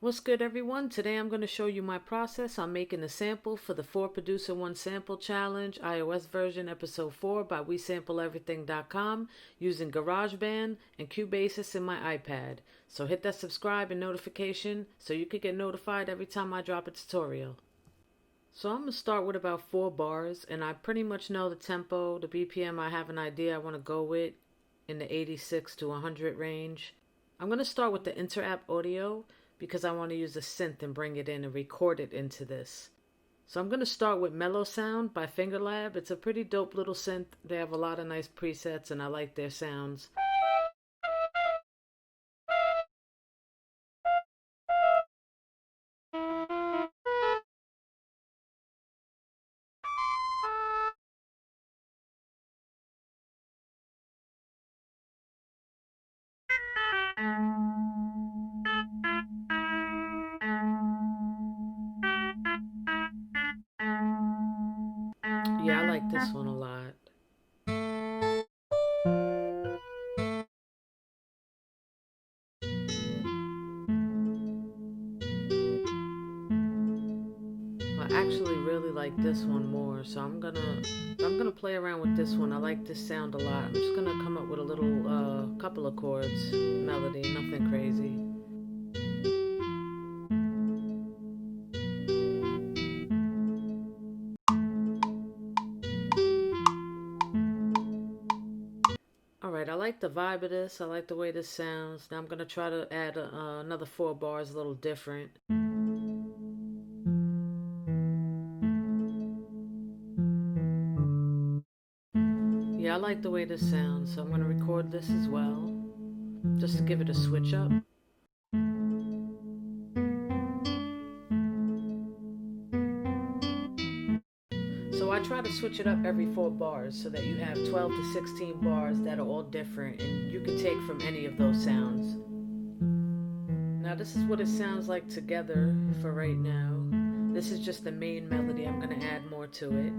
What's good, everyone? Today I'm going to show you my process on making a sample for the 4 Producer 1 Sample Challenge iOS version episode 4 by WeSampleEverything.com using GarageBand and Cubasis in my iPad. So hit that subscribe and notification so you can get notified every time I drop a tutorial. So I'm going to start with about 4 bars, and I pretty much know the tempo, the BPM. I have an idea I want to go with in the 86 to 100 range. I'm going to start with the inter-app audio because I want to use a synth and bring it in and record it into this. So I'm going to start with Mellow Sound by FingerLab. It's a pretty dope little synth. They have a lot of nice presets and I like their sounds. Yeah, I like this one a lot. I actually really like this one more, so I'm gonna play around with this one. I like this sound a lot. I'm just gonna come up with a little couple of chords, melody, nothing crazy. Alright, I like the vibe of this. I like the way this sounds. Now I'm gonna try to add another 4 bars, a little different. Yeah, I like the way this sounds, so I'm going to record this as well, just to give it a switch up. So I try to switch it up every 4 bars so that you have 12 to 16 bars that are all different, and you can take from any of those sounds. Now this is what it sounds like together for right now. This is just the main melody. I'm going to add more to it.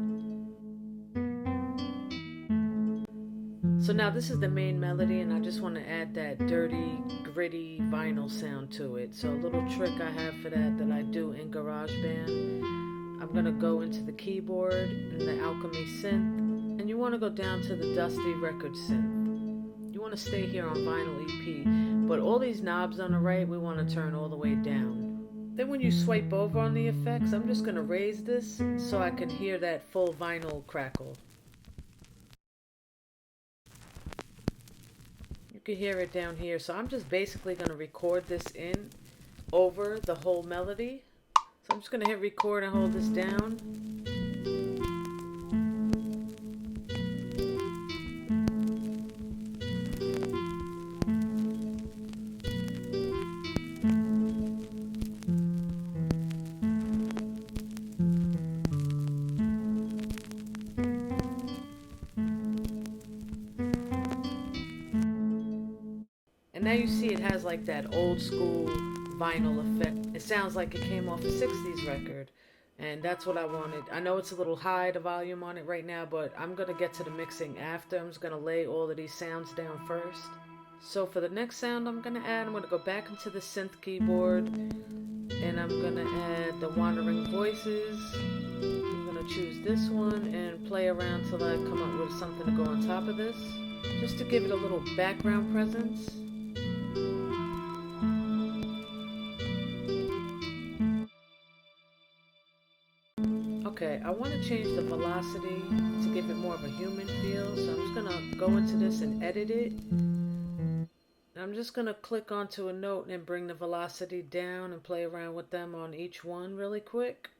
So now this is the main melody, and I just want to add that dirty, gritty vinyl sound to it. So a little trick I have for that I do in GarageBand. I'm going to go into the keyboard and the Alchemy synth, and you want to go down to the Dusty Record synth. You want to stay here on Vinyl EP, but all these knobs on the right, we want to turn all the way down. Then when you swipe over on the effects, I'm just going to raise this so I can hear that full vinyl crackle. You can hear it down here. So I'm just basically going to record this in over the whole melody. So I'm just going to hit record and hold this down. And now you see it has like that old school vinyl effect. It sounds like it came off a 60s record, and that's what I wanted. I know it's a little high, the volume on it right now, but I'm going to get to the mixing after. I'm just going to lay all of these sounds down first. So for the next sound I'm going to go back into the synth keyboard, and I'm going to add the Wandering Voices. I'm going to choose this one and play around till I come up with something to go on top of this, just to give it a little background presence. Okay, I want to change the velocity to give it more of a human feel, so I'm just going to go into this and edit it. And I'm just going to click onto a note and bring the velocity down and play around with them on each one really quick.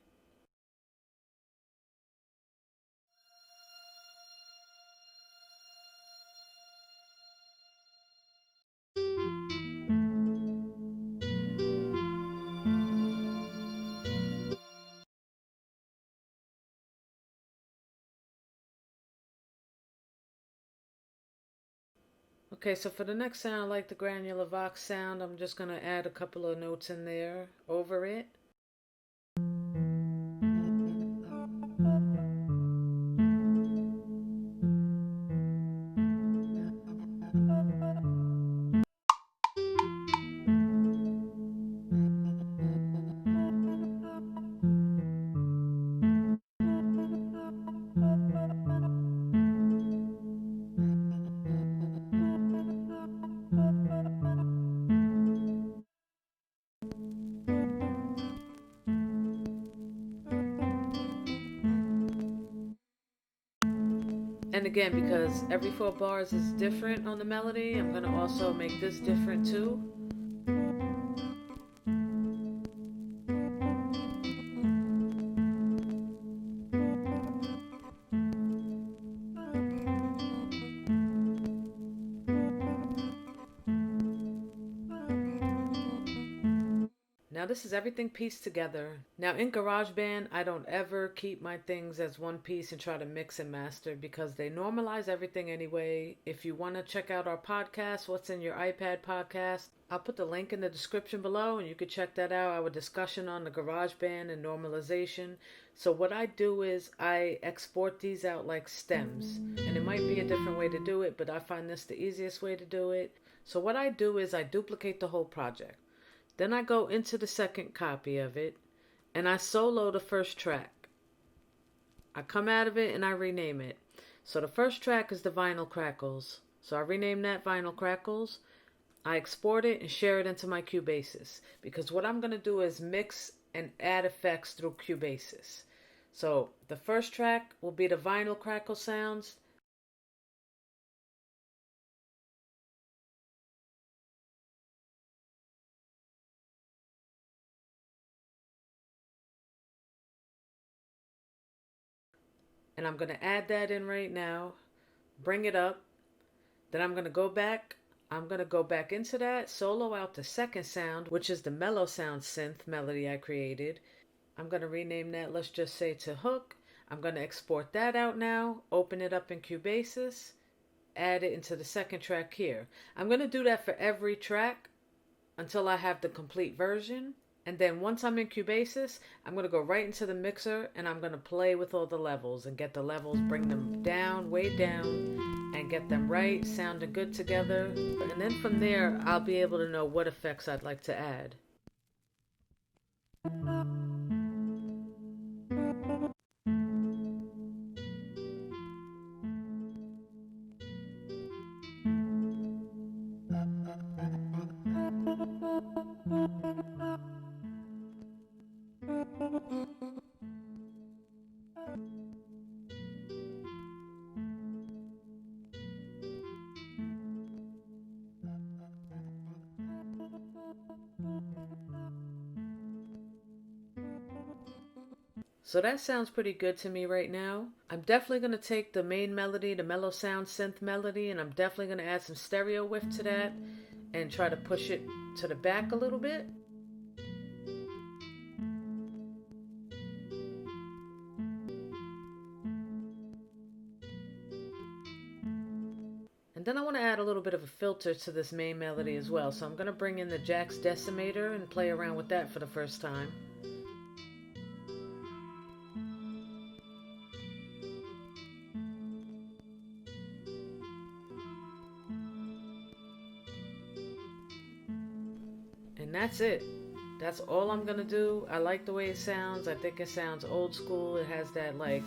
Okay, so for the next sound, I like the granular vox sound. I'm just going to add a couple of notes in there over it. And again, because every 4 bars is different on the melody, I'm going to also make this different too. Now this is everything pieced together. Now in GarageBand, I don't ever keep my things as one piece and try to mix and master because they normalize everything anyway. If you want to check out our podcast, What's in Your iPad podcast, I'll put the link in the description below and you can check that out. Our discussion on the GarageBand and normalization. So what I do is I export these out like stems. And it might be a different way to do it, but I find this the easiest way to do it. So what I do is I duplicate the whole project. Then I go into the second copy of it and I solo the first track. I come out of it and I rename it. So the first track is the Vinyl Crackles. So I rename that Vinyl Crackles. I export it and share it into my Cubasis because what I'm going to do is mix and add effects through Cubasis. So the first track will be the Vinyl Crackle sounds. And I'm going to add that in right now, bring it up. Then I'm going to go back. I'm going to go back into that, solo out the second sound, which is the mellow sound synth melody I created. I'm going to rename that, let's just say to hook. I'm going to export that out now, open it up in Cubasis, add it into the second track here. I'm going to do that for every track until I have the complete version. And then once I'm in Cubasis, I'm going to go right into the mixer and I'm going to play with all the levels and get the levels, bring them down, way down, and get them right, sounding good together. And then from there, I'll be able to know what effects I'd like to add. So that sounds pretty good to me right now. I'm definitely going to take the main melody, the mellow sound synth melody, and I'm definitely going to add some stereo whiff to that and try to push it to the back a little bit. And then I want to add a little bit of a filter to this main melody as well. So I'm going to bring in the Jack's Decimator and play around with that for the first time. And that's it. That's all I'm gonna do. I like the way it sounds. I think it sounds old school. It has that like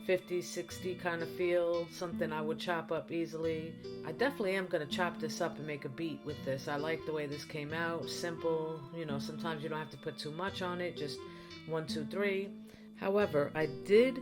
50s, 60 kind of feel, something I would chop up easily. I definitely am gonna chop this up and make a beat with this. I like the way this came out. Simple, you know, sometimes you don't have to put too much on it, just 1, 2, 3. However, I did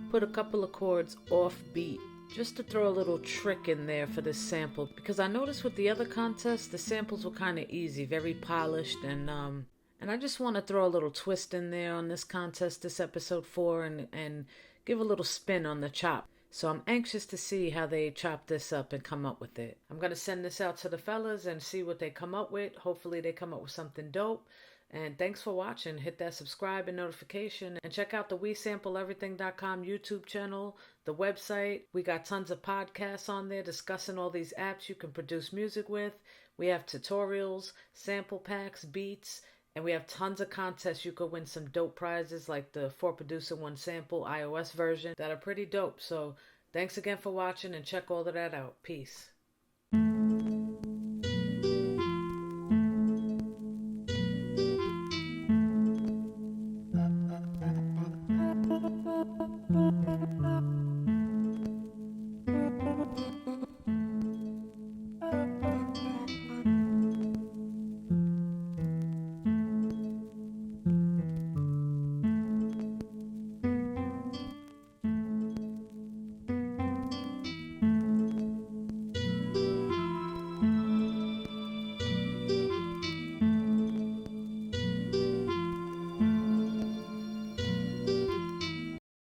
put a couple of chords off beat just to throw a little trick in there for this sample, because I noticed with the other contests the samples were kind of easy, very polished, and I just want to throw a little twist in there on this contest, this episode 4, and give a little spin on the chop. So I'm anxious to see how they chop this up and come up with it. I'm going to send this out to the fellas and see what they come up with. Hopefully they come up with something dope. And thanks for watching. Hit that subscribe and notification. And check out the WeSampleEverything.com YouTube channel, the website. We got tons of podcasts on there discussing all these apps you can produce music with. We have tutorials, sample packs, beats, and we have tons of contests. You could win some dope prizes like the 4-producer 1 sample iOS version that are pretty dope. So thanks again for watching and check all of that out. Peace.